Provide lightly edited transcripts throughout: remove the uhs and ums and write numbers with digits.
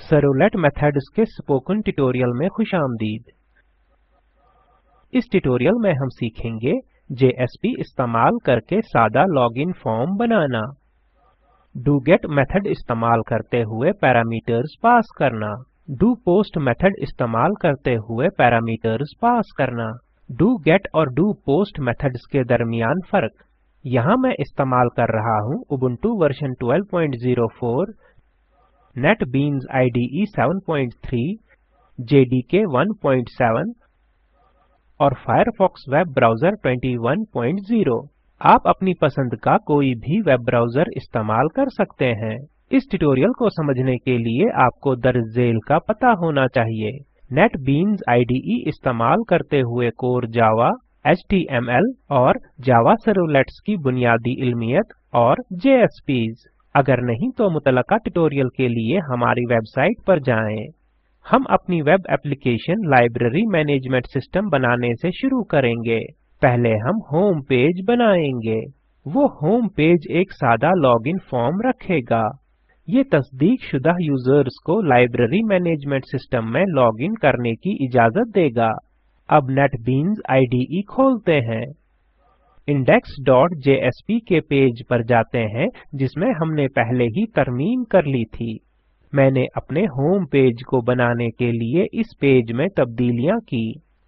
Servlet methods के spoken tutorial में खुशामदीद। इस ट्यूटोरियल में हम सीखेंगे JSP इस्तेमाल करके सादा लॉगिन फॉर्म बनाना, डोगेट मेथड इस्तेमाल करते हुए पैरामीटर्स पास करना, डोपोस्ट मेथड इस्तेमाल करते हुए पैरामीटर्स पास करना, डोगेट और डोपोस्ट मेथड्स के दरमियान फर्क। यहाँ मैं इस्तेमाल कर रहा हूँ Ubuntu version 12.04, NetBeans IDE 7.3, JDK 1.7 और Firefox वेब ब्राउज़र 21.0। आप अपनी पसंद का कोई भी वेब ब्राउज़र इस्तेमाल कर सकते हैं। इस ट्यूटोरियल को समझने के लिए आपको दर्ज झेल का पता होना चाहिए। NetBeans IDE इस्तेमाल करते हुए कोर जावा, HTML और जावा सर्वलेट्स की बुनियादी इल्मियत और JSPs। अगर नहीं तो मुतलका ट्यूटोरियल के लिए हमारी वेबसाइट पर जाएं। हम अपनी web application library management system बनाने से शुरू करेंगे। पहले हम होम पेज बनाएंगे। वो होम पेज एक सादा लॉगिन फॉर्म रखेगा। ये तस्दीक शुदा यूजर्स को लाइब्रेरी मैनेजमेंट सिस्टम में लॉगिन करने की इजाजत देगा। अब NetBeans IDE खोलते हैं। index.jsp के पेज पर जाते हैं जिसमें हमने पहले ही तरमीम कर ली थी। मैंने अपने होम पेज को बनाने के लिए इस पेज में तब्दीलियां की।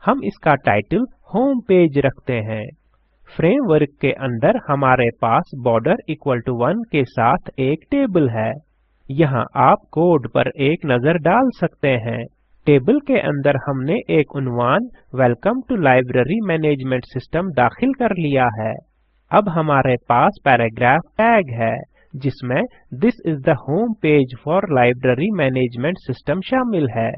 हम इसका टाइटल होम पेज रखते हैं। फ्रेमवर्क के अंदर हमारे पास बॉर्डर = 1 के साथ एक टेबल है। यहाँ आप कोड पर एक नजर डाल सकते हैं। टेबल के अंदर हमने एक उन्वान welcome to library management system दाखिल कर लिया है। अब हमारे पास पैराग्राफ टैग है जिसमें this is the home page for library management system शामिल है।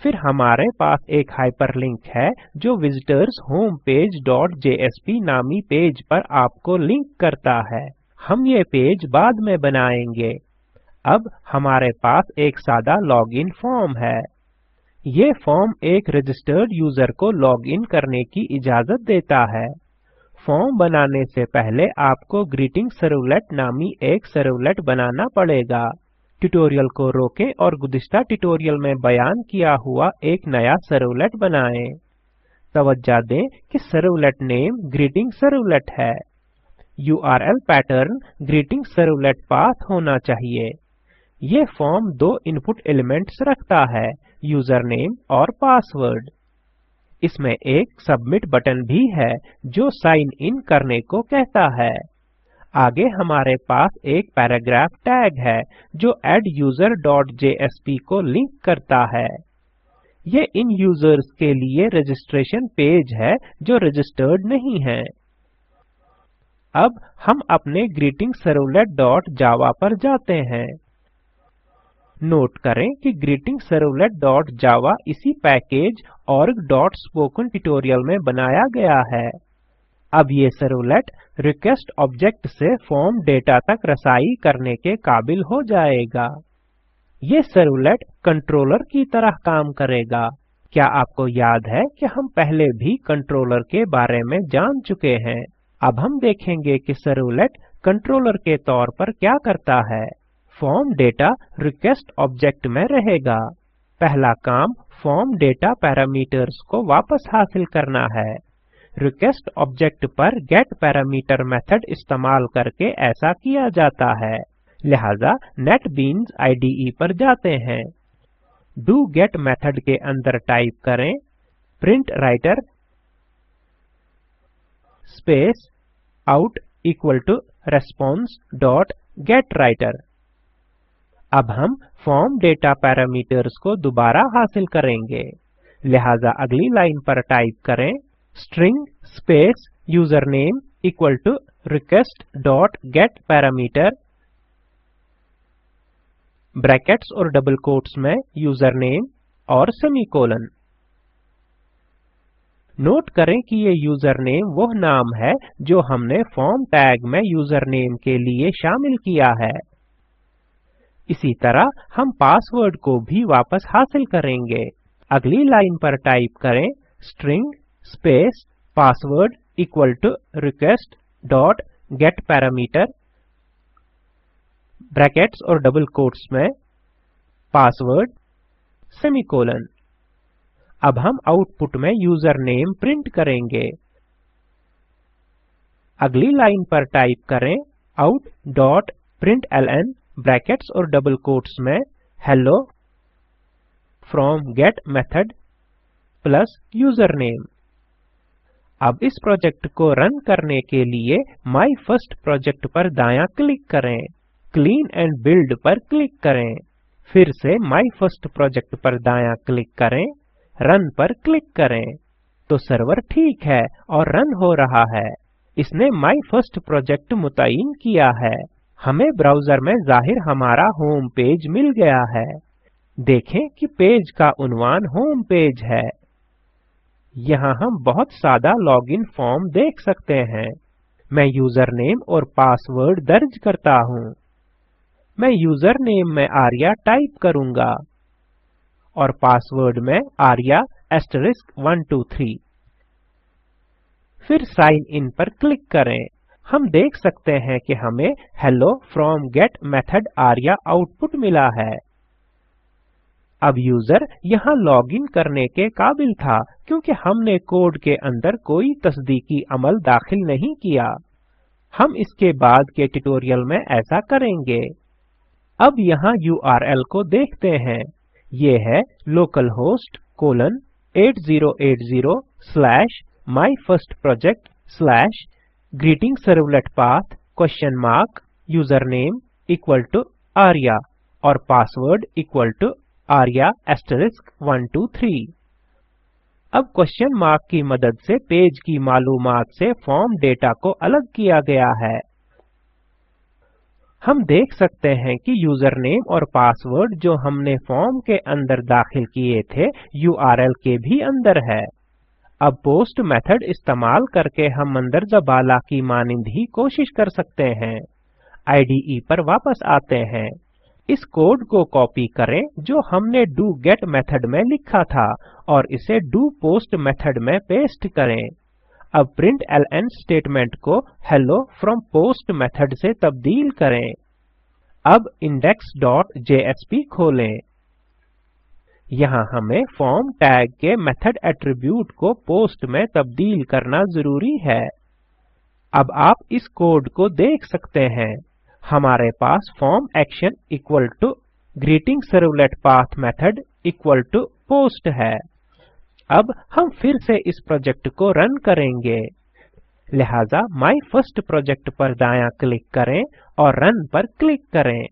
फिर हमारे पास एक हाइपरलिंक है जो विजिटर्स होम पेज .jsp नामी पेज पर आपको लिंक करता है। हम ये पेज बाद में बनाएंगे। अब हमारे पास एक सादा लॉगिन फॉर्म है। ये फॉर्म एक रजिस्टर्ड यूजर को लॉगिन करने की इजाजत देता है। फॉर्म बनाने से पहले आपको ग्रीटिंग सर्वलेट नामी एक सर्वलेट बनाना पड़ेगा। ट्यूटोरियल को रोकें और गुज़िश्ता ट्यूटोरियल में बयान किया हुआ एक नया सर्वलेट बनाएं। तवज्जो दें कि सर्वलेट नेम ग्रीटिंग सर्वलेट है। URL pattern greeting servlet path होना चाहिए। ये फॉर्म दो इनपुट एलिमेंट्स रखता है, यूजर नेम और पासवर्ड। इसमें एक सबमिट बटन भी है जो साइन इन करने को कहता है। आगे हमारे पास एक पैराग्राफ टैग है जो adduser.jsp को लिंक करता है। ये इन यूजर्स के लिए रजिस्ट्रेशन पेज है जो रजिस्टर्ड नहीं है। अब हम अपने greeting servlet.java पर जाते हैं। नोट करें कि greeting servlet.java इसी पैकेज org.spoken ट्यूटोरियल में बनाया गया है। अब ये सर्वलेट रिक्वेस्ट ऑब्जेक्ट से फॉर्म डेटा तक रसाई करने के काबिल हो जाएगा। ये सर्वलेट कंट्रोलर की तरह काम करेगा। क्या आपको याद है कि हम पहले भी कंट्रोलर के बारे में जान चुके हैं? अब हम देखेंगे कि सर्वलेट कंट्रोलर के तौर पर क्या करता है। फॉर्म डेटा रिक्वेस्ट ऑब्जेक्ट में रहेगा। पहला काम फॉर्म डेटा पैरामीटर्स को वापस हासिल करना है। रिक्वेस्ट ऑब्जेक्ट पर गेट पैरामीटर मेथड इस्तेमाल करके ऐसा किया जाता है। लिहाजा NetBeans IDE पर जाते हैं। डोगेट मेथड के अंदर टाइप करें printwriter space out equal to response dot getwriter. अब हम फॉर्म डेटा पैरामीटर्स को दोबारा हासिल करेंगे। लिहाजा अगली लाइन पर टाइप करें string space username equal to request dot get parameter brackets और डबल कोट्स में यूजरनेम और सेमीकोलन। नोट करें कि ये यूजरनेम वो नाम है जो हमने फॉर्म टैग में यूजरनेम के लिए शामिल किया है। इसी तरह हम पासवर्ड को भी वापस हासिल करेंगे। अगली लाइन पर टाइप करें string space password equal to request dot get parameter brackets और डबल कोट्स में पासवर्ड सेमीकोलन। अब हम आउटपुट में यूजर नेम प्रिंट करेंगे। अगली लाइन पर टाइप करें out डॉट println ब्रैकेट्स और डबल कोट्स में hello from get method plus user name. अब इस प्रोजेक्ट को रन करने के लिए माय फर्स्ट प्रोजेक्ट पर दायां क्लिक करें, क्लीन एंड बिल्ड पर क्लिक करें, फिर से माय फर्स्ट प्रोजेक्ट पर दायां क्लिक करें, रन पर क्लिक करें। तो सर्वर ठीक है और रन हो रहा है। इसने माय फर्स्ट प्रोजेक्ट मुतय्यन किया है। हमें ब्राउज़र में जाहिर हमारा होम पेज मिल गया है। देखें कि पेज का उन्वान होम पेज है। यहाँ हम बहुत सादा लॉगिन फॉर्म देख सकते हैं। मैं यूजर नेम और पासवर्ड दर्ज करता हूँ। मैं यूजर नेम में आर्या टाइप करूँगा और पासवर्ड में आर्या *123। फिर साइन इन पर क्लिक करें। हम देख सकते हैं कि हमें hello from get method Arya output मिला है। अब यूजर यहाँ लॉगिन करने के काबिल था क्योंकि हमने कोड के अंदर कोई तस्दीकी अमल दाखिल नहीं किया। हम इसके बाद के ट्यूटोरियल में ऐसा करेंगे। अब यहाँ URL को देखते हैं। ये है localhost:8080/myfirstproject/greetingservletpath username =arya और password =arya*123। अब क्वेश्चन मार्क की मदद से पेज की मालूमात से फॉर्म डेटा को अलग किया गया है। हम देख सकते हैं कि यूजर नेम और पासवर्ड जो हमने फॉर्म के अंदर दाखिल किए थे URL के भी अंदर है। अब पोस्ट मेथड इस्तेमाल करके हम मंदरजा बाला की मानिंद ही कोशिश कर सकते हैं। IDE पर वापस आते हैं। इस कोड को कॉपी करें जो हमने डोगेट मेथड में लिखा था और इसे डोपोस्ट मेथड में पेस्ट करें। अब println स्टेटमेंट को हेलो फ्रॉम पोस्ट मेथड से तब्दील करें। अब index.jsp खोलें। यहाँ हमें फॉर्म टैग के मेथड एट्रीब्यूट को पोस्ट में तब्दील करना जरूरी है। अब आप इस कोड को देख सकते हैं। हमारे पास form action equal to greetingservletpath method equal to post है। अब हम फिर से इस प्रोजेक्ट को रन करेंगे। लिहाजा माय फर्स्ट प्रोजेक्ट पर दायां क्लिक करें और रन पर क्लिक करें।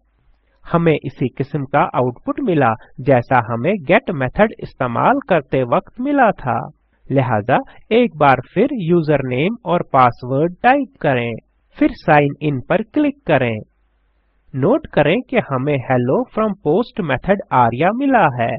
हमें इसी किस्म का आउटपुट मिला जैसा हमें गेट मेथड इस्तेमाल करते वक्त मिला था। लिहाजा एक बार फिर यूजर नेम और पासवर्ड टाइप करें, फिर साइन इन पर क्लिक करें। नोट करें कि हमें hello from post method Arya मिला है।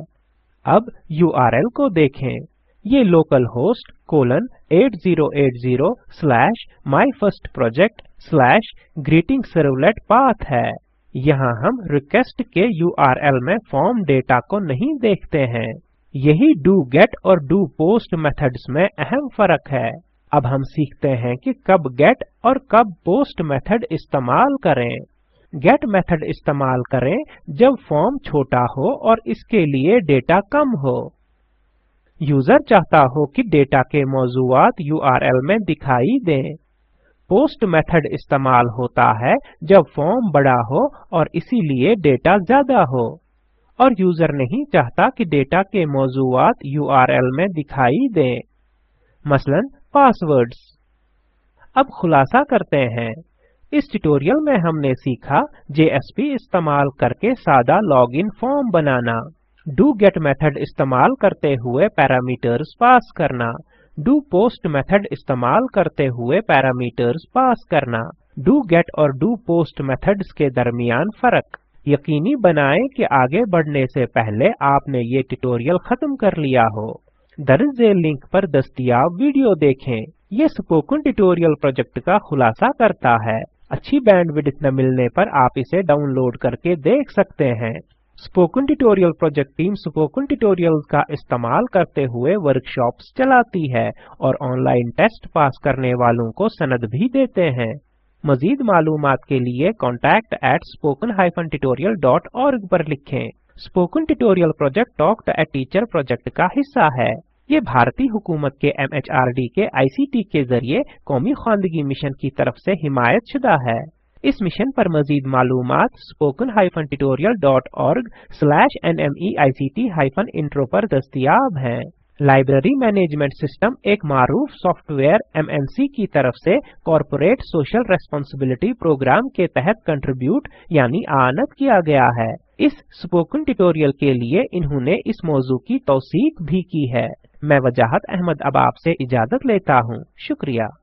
अब URL को देखें। ये localhost:8080/myfirstproject/greetingservletpath है। यहाँ हम रिक्वेस्ट के URL में फॉर्म डेटा को नहीं देखते हैं। यही डोगेट और डोपोस्ट मेथड्स में अहम फर्क है। अब हम सीखते हैं कि कब गेट और कब पोस्ट मेथड इस्तेमाल करें। गेट मेथड इस्तेमाल करें जब फॉर्म छोटा हो और इसके लिए डेटा कम हो। यूजर चाहता हो कि डेटा के मौजूआत URL में दिखाई दें। पोस्ट मेथड इस्तेमाल होता है जब फॉर्म बड़ा हो और इसीलिए डेटा ज्यादा हो और यूजर नहीं चाहता कि डेटा के मौजूआत URL में दिखाई दें, मसलन पासवर्ड्स। अब खुलासा करते हैं। इस ट्यूटोरियल में हमने सीखा JSP इस्तेमाल करके सादा लॉगिन फॉर्म बनाना, डोगेट मेथड इस्तेमाल करते हुए पैरामीटर्स पास करना, डोपोस्ट मेथड इस्तेमाल करते हुए पैरामीटर्स पास करना, डोगेट और डोपोस्ट मेथड्स के दरमियान फर्क। यकीनी बनाएं कि आगे बढ़ने से पहले आपने ये ट्यूटोरियल खत्म कर लिया हो। दर्ज झेल लिंक पर दस्तयाब वीडियो देखें। ये स्पोकन ट्यूटोरियल प्रोजेक्ट का खुलासा करता है। अच्छी बैंडविड्थ न मिलने पर आप इसे डाउनलोड करके देख सकते हैं। Spoken tutorial project team spoken tutorials का इस्तेमाल करते हुए वर्कशॉप्स चलाती है और ऑनलाइन टेस्ट पास करने वालों को सनद भी देते हैं। मजीद मालूमात के लिए contact@spoken-tutorial.org पर लिखें। Spoken tutorial project talk to a teacher project का हिस्सा है। ये भारतीय हुकूमत के MHRD के ICT के जरिए कौमी खानदगी मिशन की तरफ से हिमायत शुदा है। इस मिशन पर मजीद मालूमात spoken-tutorial.org/nmeict-intro पर दस्तयाब हैं। लाइब्रेरी मैनेजमेंट सिस्टम एक मारूफ सॉफ्टवेयर MNC की तरफ से कॉर्पोरेट सोशल रेस्पॉन्सिबिलिटी प्रोग्राम के तहत कंट्रीब्यूट यानी आनत किया गया है। इस स्पोकन ट्यूटोरियल के लिए इन्होंने इस मौजू की तौसीक भी की है। मैं वजाहत अहमद अब आपसे इजाजत लेता हूँ। शुक्रिया।